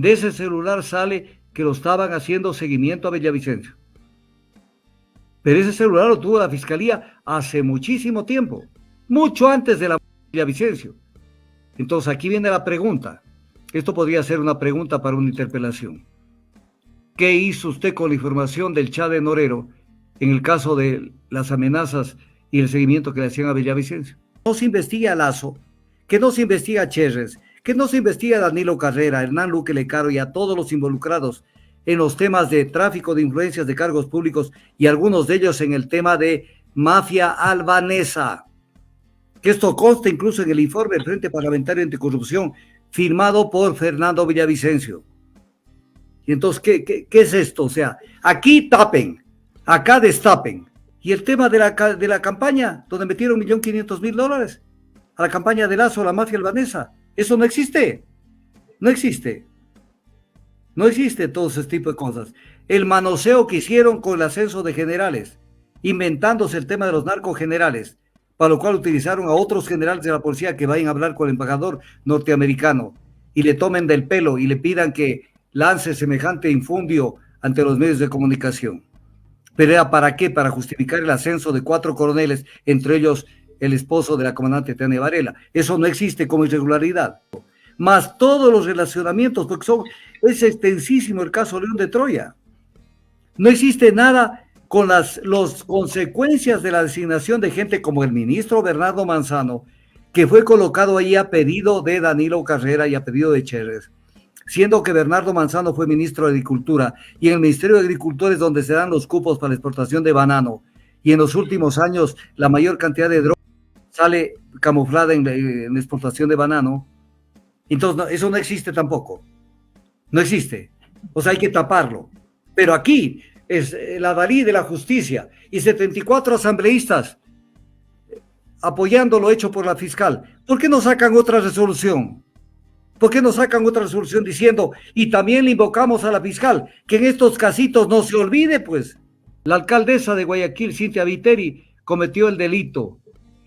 De ese celular sale que lo estaban haciendo seguimiento a Villavicencio. Pero ese celular lo tuvo la fiscalía hace muchísimo tiempo, mucho antes de la muerte de Villavicencio. Entonces aquí viene la pregunta. Esto podría ser una pregunta para una interpelación. ¿Qué hizo usted con la información del chat de Norero en el caso de las amenazas y el seguimiento que le hacían a Villavicencio? No se investiga a Lazo, que no se investiga a Cherres, que no se investiga a Danilo Carrera, a Hernán Luque Lecaro y a todos los involucrados en los temas de tráfico de influencias de cargos públicos y algunos de ellos en el tema de mafia albanesa. Que esto consta incluso en el informe del Frente Parlamentario Anticorrupción firmado por Fernando Villavicencio. Y entonces, ¿qué es esto? O sea, aquí tapen, acá destapen. Y el tema de la campaña, donde metieron $1.500.000 a la campaña de Lazo, la mafia albanesa, eso no existe. No existe. No existe todo ese tipo de cosas. El manoseo que hicieron con el ascenso de generales, inventándose el tema de los narcogenerales, para lo cual utilizaron a otros generales de la policía que vayan a hablar con el embajador norteamericano y le tomen del pelo y le pidan que lance semejante infundio ante los medios de comunicación. ¿Pero era para qué? Para justificar el ascenso de 4 coroneles, entre ellos el esposo de la comandante Tania Varela. Eso no existe como irregularidad. Más todos los relacionamientos, porque es extensísimo el caso León de Troya. No existe nada con las consecuencias de la designación de gente como el ministro Bernardo Manzano, que fue colocado ahí a pedido de Danilo Carrera y a pedido de Cherres, siendo que Bernardo Manzano fue ministro de Agricultura, y en el Ministerio de Agricultura es donde se dan los cupos para la exportación de banano, y en los últimos años la mayor cantidad de droga sale camuflada en la exportación de banano. Entonces no, eso no existe tampoco, no existe, o sea, hay que taparlo. Pero aquí es la Dalí de la justicia y 74 asambleístas apoyando lo hecho por la fiscal. ¿Por qué no sacan otra resolución? ¿Por qué no sacan otra resolución diciendo, y también le invocamos a la fiscal, que en estos casitos no se olvide, pues? La alcaldesa de Guayaquil, Cintia Viteri, cometió el delito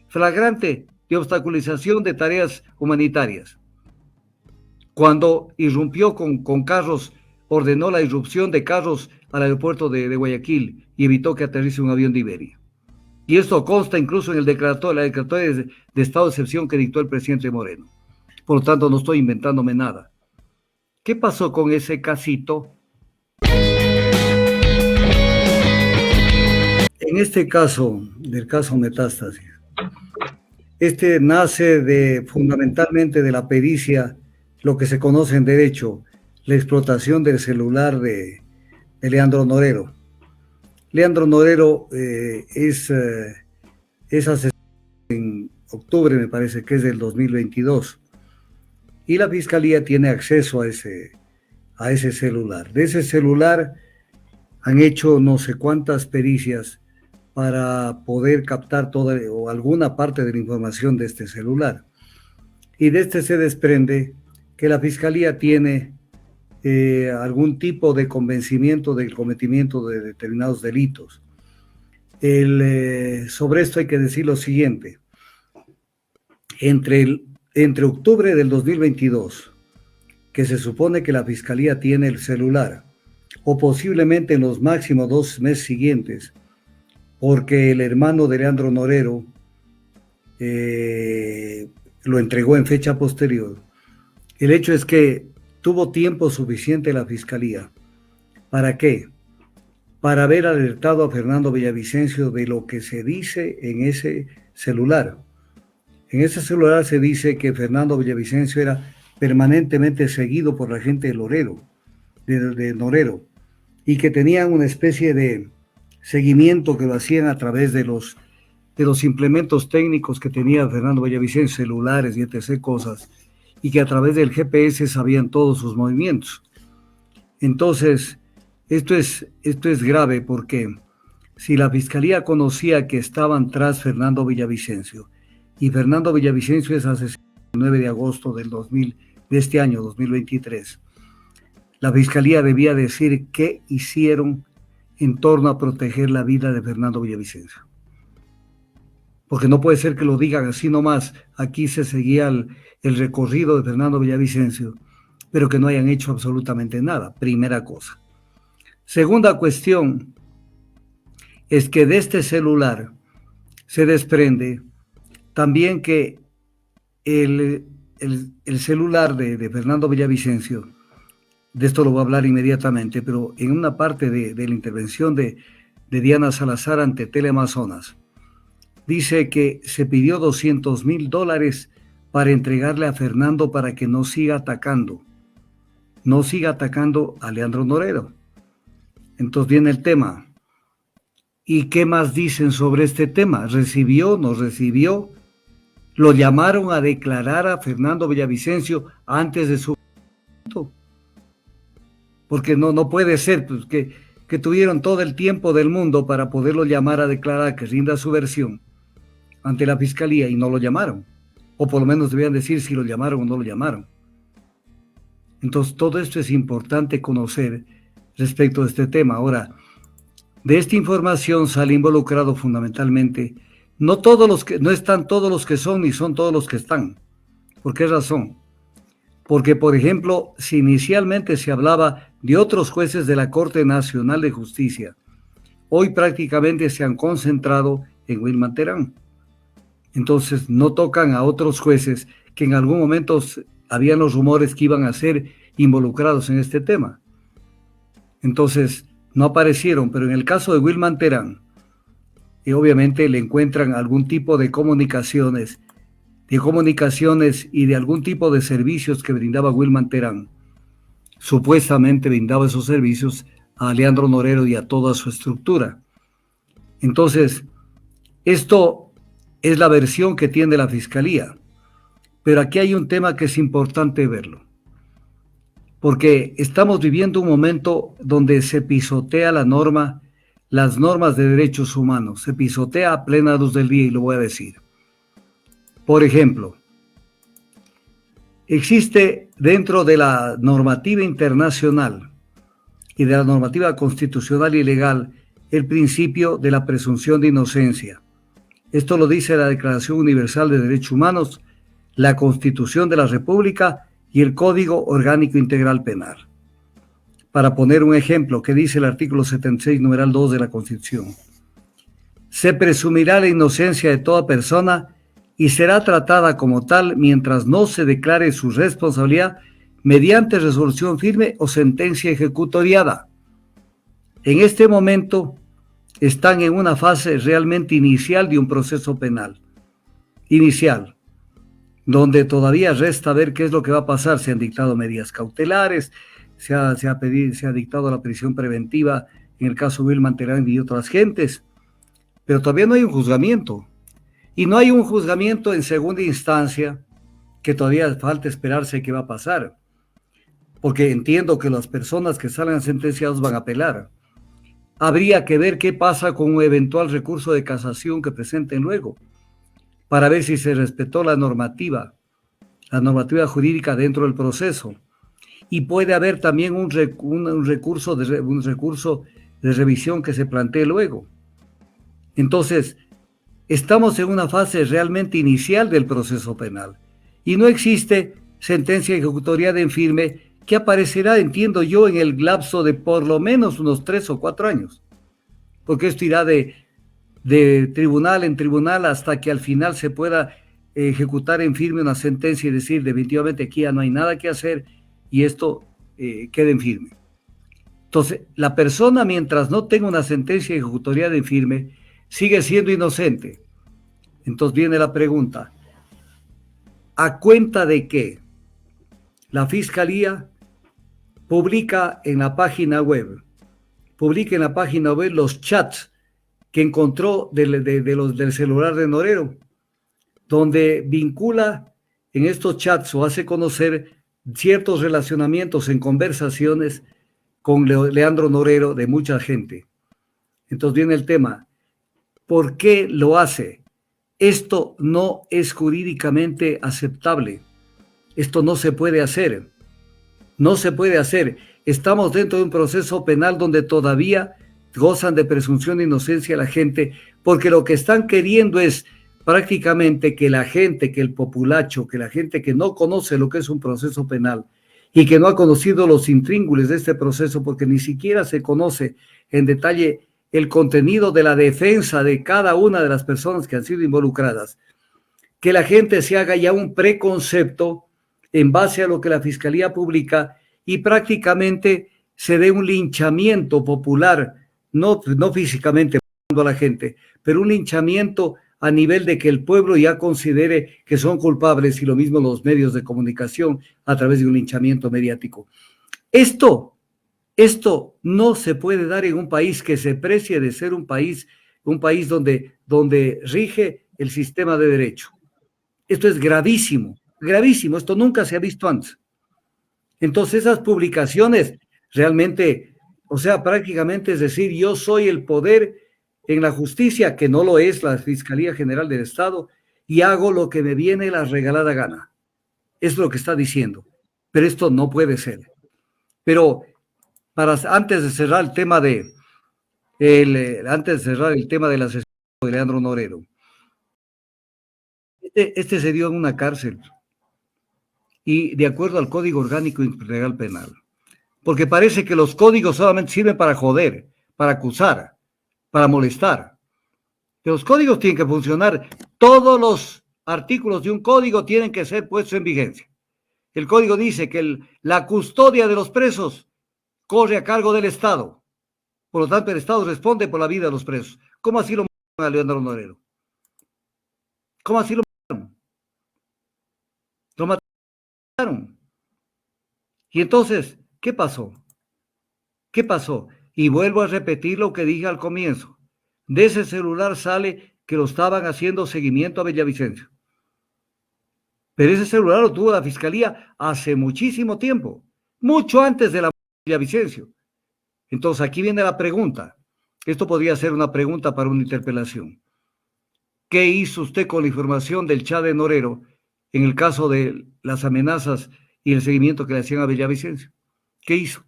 flagrante de obstaculización de tareas humanitarias. Cuando irrumpió con carros, ordenó la irrupción de carros al aeropuerto de Guayaquil y evitó que aterrice un avión de Iberia. Y esto consta incluso en la declaratoria de estado de excepción que dictó el presidente Moreno. Por lo tanto, no estoy inventándome nada. ¿Qué pasó con ese casito? En este caso, del caso Metástasis, este nace fundamentalmente de la pericia, lo que se conoce en derecho, la explotación del celular de Leandro Norero. Leandro Norero es asesinado en octubre, me parece que es del 2022, y la fiscalía tiene acceso a ese celular. De ese celular han hecho no sé cuántas pericias para poder captar toda o alguna parte de la información de este celular. Y de este se desprende que la fiscalía tiene algún tipo de convencimiento del cometimiento de determinados delitos. Sobre esto hay que decir lo siguiente. Entre octubre del 2022, que se supone que la fiscalía tiene el celular, o posiblemente en los máximos 2 meses siguientes, porque el hermano de Leandro Norero lo entregó en fecha posterior. El hecho es que tuvo tiempo suficiente la fiscalía. ¿Para qué? Para haber alertado a Fernando Villavicencio de lo que se dice en ese celular. En ese celular se dice que Fernando Villavicencio era permanentemente seguido por la gente de Norero, y que tenían una especie de seguimiento que lo hacían a través de los implementos técnicos que tenía Fernando Villavicencio, celulares y etc. cosas, y que a través del GPS sabían todos sus movimientos. Entonces, esto es grave, porque si la fiscalía conocía que estaban tras Fernando Villavicencio, y Fernando Villavicencio es asesinado el 9 de agosto de este año, 2023, la fiscalía debía decir qué hicieron en torno a proteger la vida de Fernando Villavicencio. Porque no puede ser que lo digan así nomás. Aquí se seguía el recorrido de Fernando Villavicencio pero que no hayan hecho absolutamente nada. Primera cosa. Segunda cuestión es que de este celular se desprende también que el celular de Fernando Villavicencio, de esto lo voy a hablar inmediatamente, pero en una parte de la intervención de Diana Salazar ante Teleamazonas, dice que se pidió $200,000 para entregarle a Fernando para que no siga atacando a Leandro Norero. Entonces viene el tema. ¿Y qué más dicen sobre este tema? ¿Recibió? ¿No recibió? Lo llamaron a declarar a Fernando Villavicencio antes de su... Porque no puede ser pues, que tuvieron todo el tiempo del mundo para poderlo llamar a declarar, que rinda su versión ante la fiscalía y no lo llamaron. O por lo menos debían decir si lo llamaron o no lo llamaron. Entonces todo esto es importante conocer respecto a este tema. Ahora, de esta información sale involucrado fundamentalmente, no están todos los que son ni son todos los que están. ¿Por qué razón? Porque, por ejemplo, si inicialmente se hablaba de otros jueces de la Corte Nacional de Justicia, hoy prácticamente se han concentrado en Wilman Terán. Entonces no tocan a otros jueces que en algún momento habían los rumores que iban a ser involucrados en este tema. Entonces no aparecieron, pero en el caso de Wilman Terán, obviamente le encuentran algún tipo de comunicaciones y de algún tipo de servicios que brindaba Wilman Terán. Supuestamente brindaba esos servicios a Leandro Norero y a toda su estructura. Entonces, esto es la versión que tiene la Fiscalía. Pero aquí hay un tema que es importante verlo. Porque estamos viviendo un momento donde se pisotea las normas de derechos humanos. Se pisotea a plena luz del día y lo voy a decir. Por ejemplo, existe dentro de la normativa internacional y de la normativa constitucional y legal el principio de la presunción de inocencia. Esto lo dice la Declaración Universal de Derechos Humanos, la Constitución de la República y el Código Orgánico Integral Penal. Para poner un ejemplo, que dice el artículo 76, numeral 2 de la Constitución. Se presumirá la inocencia de toda persona y será tratada como tal mientras no se declare su responsabilidad mediante resolución firme o sentencia ejecutoriada. En este momento están en una fase realmente inicial de un proceso penal. Inicial, donde todavía resta ver qué es lo que va a pasar. Se han dictado medidas cautelares, se ha dictado la prisión preventiva en el caso de Wilman Terán y otras gentes, pero todavía no hay un juzgamiento. Y no hay un juzgamiento en segunda instancia, que todavía falta esperarse qué va a pasar. Porque entiendo que las personas que salgan sentenciadas van a apelar. Habría que ver qué pasa con un eventual recurso de casación que presenten luego, para ver si se respetó la normativa jurídica dentro del proceso. Y puede haber también un recurso de revisión que se plantee luego. Entonces, estamos en una fase realmente inicial del proceso penal y no existe sentencia ejecutoriada en firme que aparecerá, entiendo yo, en el lapso de por lo menos unos 3 o 4 años, porque esto irá de tribunal en tribunal hasta que al final se pueda ejecutar en firme una sentencia y decir definitivamente aquí ya no hay nada que hacer y esto queda en firme. Entonces, la persona mientras no tenga una sentencia ejecutoriada en firme sigue siendo inocente. Entonces viene la pregunta, ¿a cuenta de qué la Fiscalía publica en la página web los chats que encontró del celular de Norero, donde vincula en estos chats o hace conocer ciertos relacionamientos en conversaciones con Leandro Norero de mucha gente? Entonces viene el tema, ¿por qué lo hace? Esto no es jurídicamente aceptable. Esto no se puede hacer. No se puede hacer. Estamos dentro de un proceso penal donde todavía gozan de presunción de inocencia la gente, porque lo que están queriendo es prácticamente que la gente, que el populacho, que la gente que no conoce lo que es un proceso penal y que no ha conocido los intríngulis de este proceso porque ni siquiera se conoce en detalle el contenido de la defensa de cada una de las personas que han sido involucradas, que la gente se haga ya un preconcepto en base a lo que la Fiscalía publica y prácticamente se dé un linchamiento popular, no físicamente a la gente, pero un linchamiento a nivel de que el pueblo ya considere que son culpables y lo mismo los medios de comunicación a través de un linchamiento mediático. Esto no se puede dar en un país que se precie de ser un país donde rige el sistema de derecho. Esto es gravísimo, gravísimo, esto nunca se ha visto antes. Entonces esas publicaciones realmente, o sea, prácticamente es decir, yo soy el poder en la justicia, que no lo es la Fiscalía General del Estado, y hago lo que me viene la regalada gana. Es lo que está diciendo. Pero esto no puede ser. Pero antes de cerrar el tema antes de cerrar el tema del asesinato de Leandro Norero, este se dio en una cárcel y de acuerdo al Código Orgánico Integral Penal, porque parece que los códigos solamente sirven para joder, para acusar, para molestar. Los códigos tienen que funcionar. Todos los artículos de un código tienen que ser puestos en vigencia. El código dice que la custodia de los presos corre a cargo del Estado. Por lo tanto, el Estado responde por la vida de los presos. ¿Cómo así lo mataron a Leandro Norero? ¿Cómo así lo mataron? Lo mataron. Y entonces, ¿qué pasó? ¿Qué pasó? Y vuelvo a repetir lo que dije al comienzo. De ese celular sale que lo estaban haciendo seguimiento a Villavicencio. Pero ese celular lo tuvo la Fiscalía hace muchísimo tiempo, mucho antes de la muerte de Villavicencio. Entonces aquí viene la pregunta. Esto podría ser una pregunta para una interpelación. ¿Qué hizo usted con la información del chat de Norero en el caso de las amenazas y el seguimiento que le hacían a Villavicencio? ¿Qué hizo?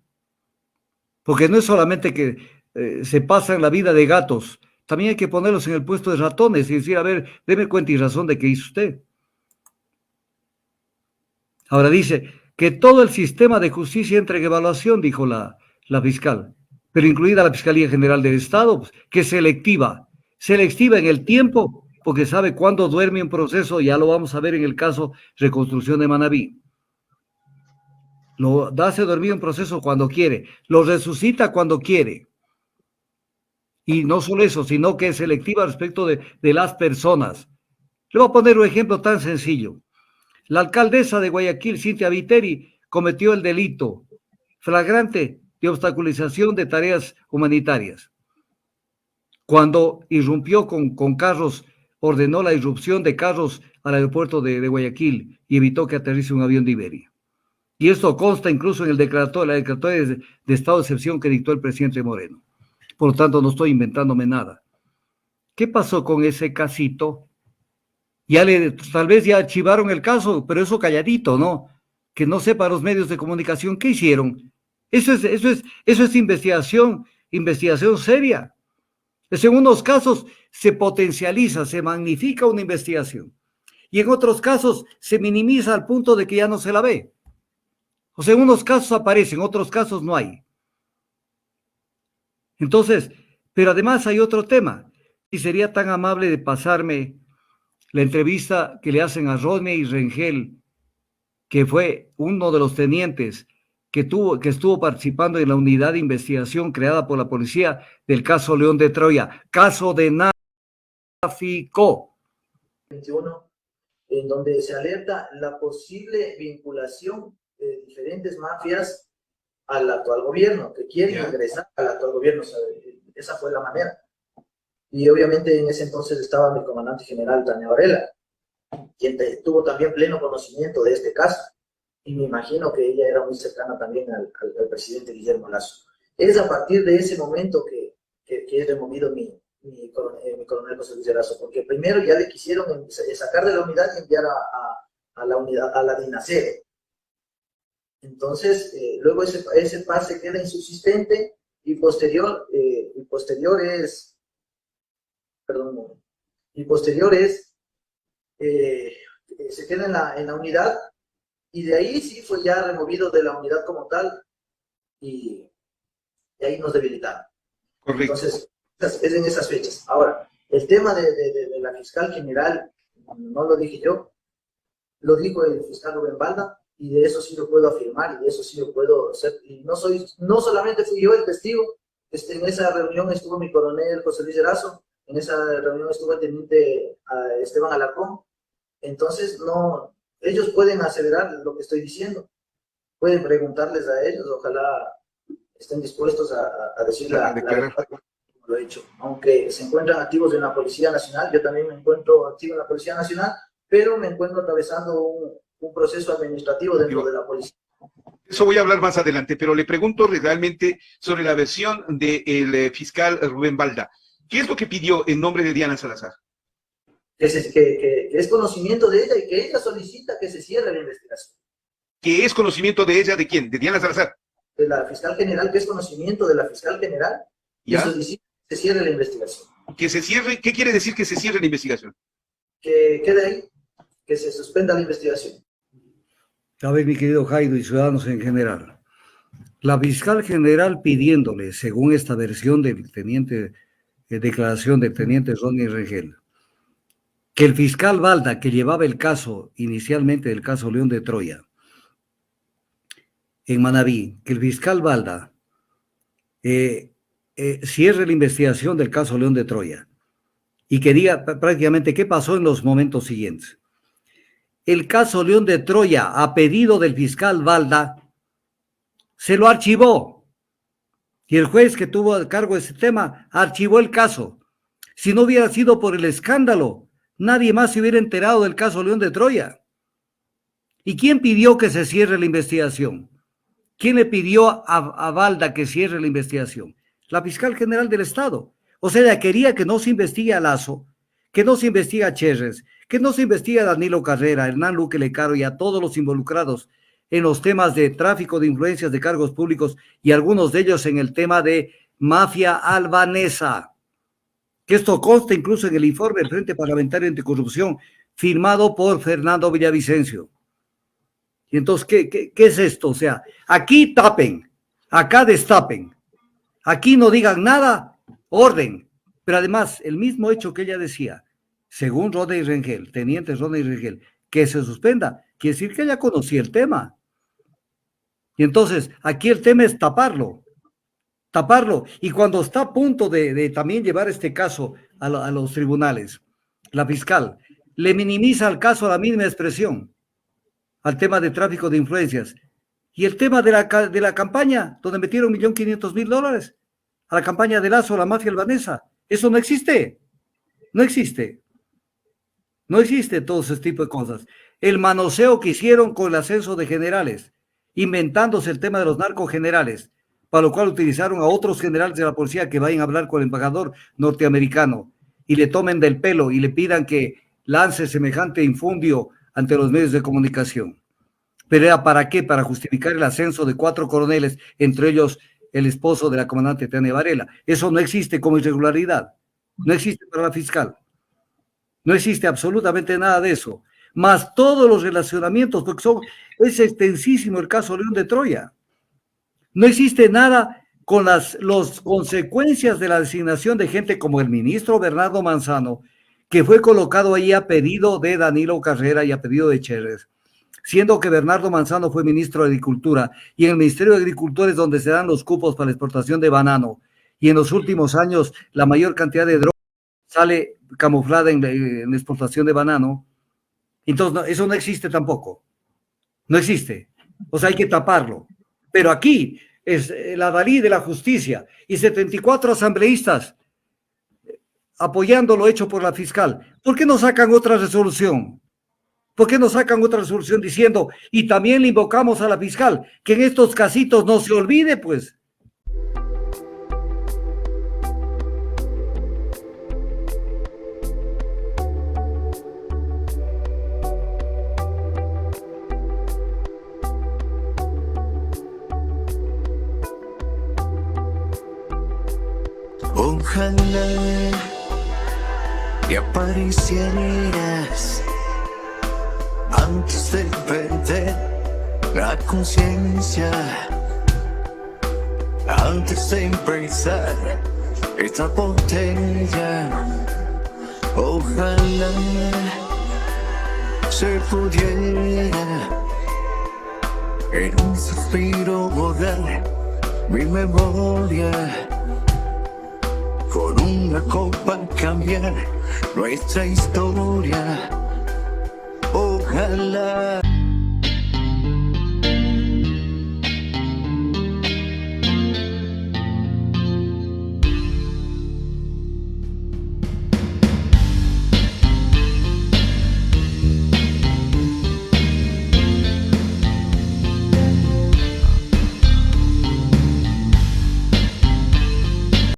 Porque no es solamente que se pasan la vida de gatos, también hay que ponerlos en el puesto de ratones y decir, a ver, deme cuenta y razón de qué hizo usted. Ahora dice que todo el sistema de justicia entra en evaluación, dijo la fiscal, pero incluida la Fiscalía General del Estado, pues, que es selectiva en el tiempo, porque sabe cuándo duerme un proceso, ya lo vamos a ver en el caso Reconstrucción de Manabí. Lo hace dormir un proceso cuando quiere, lo resucita cuando quiere. Y no solo eso, sino que es selectiva respecto de las personas. Le voy a poner un ejemplo tan sencillo. La alcaldesa de Guayaquil, Cintia Viteri, cometió el delito flagrante de obstaculización de tareas humanitarias. Cuando irrumpió con carros, ordenó la irrupción de carros al aeropuerto de Guayaquil y evitó que aterrice un avión de Iberia. Y esto consta incluso en la declaratoria de estado de excepción que dictó el presidente Moreno. Por lo tanto, no estoy inventándome nada. ¿Qué pasó con ese casito? Tal vez ya archivaron el caso, pero eso calladito, ¿no? Que no sepa los medios de comunicación qué hicieron. Eso es investigación seria. En unos casos se potencializa, se magnifica una investigación. Y en otros casos se minimiza al punto de que ya no se la ve. O sea, en unos casos aparece, en otros casos no hay. Entonces, pero además hay otro tema. Y sería tan amable de pasarme la entrevista que le hacen a Rodney Rengel, que fue uno de los tenientes que estuvo participando en la unidad de investigación creada por la policía del caso León de Troya, caso de narcotráfico. 21, en donde se alerta la posible vinculación de diferentes mafias al actual gobierno, que quieren ingresar al actual gobierno. O sea, esa fue la manera. Y obviamente en ese entonces estaba mi comandante general, Tania Varela, quien tuvo también pleno conocimiento de este caso. Y me imagino que ella era muy cercana también al presidente Guillermo Lasso. Es a partir de ese momento que es removido mi coronel José Luis Erazo, porque primero ya le quisieron sacar de la unidad y enviar a la unidad, a la DINASER. Entonces, luego ese pase queda insubsistente y posterior es se queda en la unidad y de ahí sí fue ya removido de la unidad como tal, y ahí nos debilitaron. Correcto. Entonces, es en esas fechas. Ahora, el tema de la fiscal general, no lo dije yo, lo dijo el fiscal Rubén Balda, y de eso sí lo puedo afirmar, y de eso sí lo puedo hacer. Y no solamente fui yo el testigo, en esa reunión estuvo mi coronel José Luis Erazo, en esa reunión estuvo el teniente Esteban Alarcón. Entonces, no, ellos pueden aseverar lo que estoy diciendo, pueden preguntarles a ellos, ojalá estén dispuestos a decir la verdad, como lo he hecho. Aunque se encuentran activos en la Policía Nacional, yo también me encuentro activo en la Policía Nacional, pero me encuentro atravesando un proceso administrativo dentro de la policía. Eso voy a hablar más adelante, pero le pregunto realmente sobre la versión del fiscal Rubén Balda. ¿Qué es lo que pidió en nombre de Diana Salazar? Que es conocimiento de ella y que ella solicita que se cierre la investigación. ¿Qué es conocimiento de ella de quién? ¿De Diana Salazar? De la fiscal general, que es conocimiento de la fiscal general, y solicita que se cierre la investigación. ¿Que se cierre? ¿Qué quiere decir que se cierre la investigación? Que quede ahí, que se suspenda la investigación. A ver, mi querido Jairo y ciudadanos en general, la fiscal general pidiéndole, según esta versión del teniente, declaración del teniente Ronnie Rengel, que el fiscal Balda, que llevaba el caso inicialmente del caso León de Troya, en Manabí, que el fiscal Balda cierre la investigación del caso León de Troya y que diga prácticamente qué pasó en los momentos siguientes. El caso León de Troya, a pedido del fiscal Balda, se lo archivó. Y el juez que tuvo a cargo ese tema archivó el caso. Si no hubiera sido por el escándalo, nadie más se hubiera enterado del caso León de Troya. ¿Y quién pidió que se cierre la investigación? ¿Quién le pidió a Balda que cierre la investigación? La fiscal general del Estado. O sea, ella quería que no se investigue a Lazo, que no se investigue a Cherres, que no se investigue a Danilo Carrera, a Hernán Luque Lecaro y a todos los involucrados en los temas de tráfico de influencias de cargos públicos y algunos de ellos en el tema de mafia albanesa. Que esto consta incluso en el informe del Frente Parlamentario Anticorrupción firmado por Fernando Villavicencio. Y entonces, ¿qué es esto? O sea, aquí tapen, acá destapen, aquí no digan nada, orden. Pero además, el mismo hecho que ella decía, según Rodney Rengel, teniente Rodney Rengel, que se suspenda, quiere decir que ella conocía el tema. Y entonces, aquí el tema es taparlo. Y cuando está a punto de también llevar este caso a los tribunales, la fiscal le minimiza el caso a la mínima expresión, al tema de tráfico de influencias. Y el tema de la campaña, donde metieron $1.500.000, a la campaña de Lazo, la mafia albanesa. Eso no existe. No existe. No existe todo ese tipo de cosas. El manoseo que hicieron con el ascenso de generales, inventándose el tema de los narcogenerales, para lo cual utilizaron a otros generales de la policía que vayan a hablar con el embajador norteamericano y le tomen del pelo y le pidan que lance semejante infundio ante los medios de comunicación. ¿Pero era para qué? Para justificar el ascenso de 4 coroneles, entre ellos el esposo de la comandante Tania Varela. Eso no existe como irregularidad. No existe para la fiscal. No existe absolutamente nada de eso. Más todos los relacionamientos, porque es extensísimo el caso León de Troya. No existe nada con las consecuencias de la designación de gente como el ministro Bernardo Manzano, que fue colocado ahí a pedido de Danilo Carrera y a pedido de Cherres, siendo que Bernardo Manzano fue ministro de Agricultura, y en el Ministerio de Agricultura es donde se dan los cupos para la exportación de banano, y en los últimos años la mayor cantidad de droga sale camuflada en la exportación de banano. Entonces, no, eso no existe tampoco. No existe. O sea, hay que taparlo. Pero aquí es la Dalí de la justicia y 74 asambleístas apoyando lo hecho por la fiscal. ¿Por qué no sacan otra resolución? ¿Por qué no sacan otra resolución diciendo, y también le invocamos a la fiscal, que en estos casitos no se olvide, pues? Ojalá que aparecieras antes de perder la conciencia antes de empezar esta botella. Ojalá se pudiera en un suspiro borrar mi memoria, con una copa cambiar nuestra historia. Ojalá